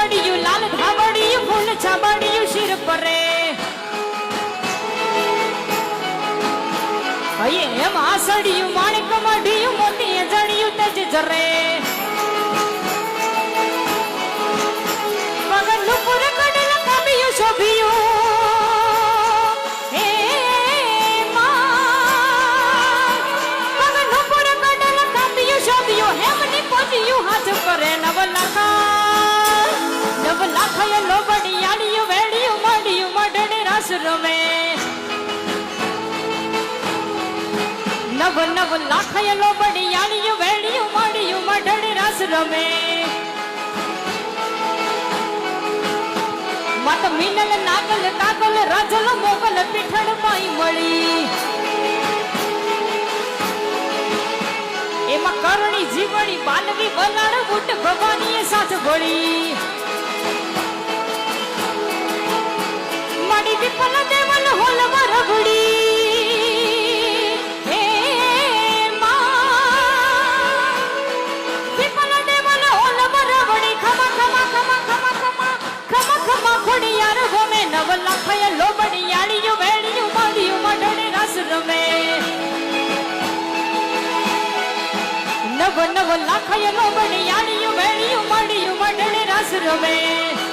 મડિયું લાલ ધાબડિયું ફૂલ છાબડિયું શિર પરે હયે એમ આસડિયું માણિક મઢિયું મોતી જડિયું તેજ જરે પગન નુપુર કડલ કાબિયું શોભિયું હાથ કરે નવ લાખ લોબડિયાળિયું વેડિયું મડિયું મઢડે રસ રમે નવ લાખ લોબડિયાળિયું વેડિયું મડિયું મઢડે રસ રમે મત મિનલ નાગલ કાગલ રાજલ મોગલ પીઠળ પાઈ મળી એમાં કરણી જીવણી બાલવી બલાડ બુટ ભવાની સાથ ભળી માડી વિપલ દેવલ હોલવા રઘડી હે માં વિપલ દેવલ હોલવા રઘડી ખમા ખમા ખમા ખમા ખમા ખમા ખમા ખોડિયાર ગમે નવ લાખય લોબડિયાળિયું વેડિયું માડિયું મઢડે રસ રમે નવ લાખ લોબડિયાળિયું વેડિયું મડિયું મઢડે રસ રમે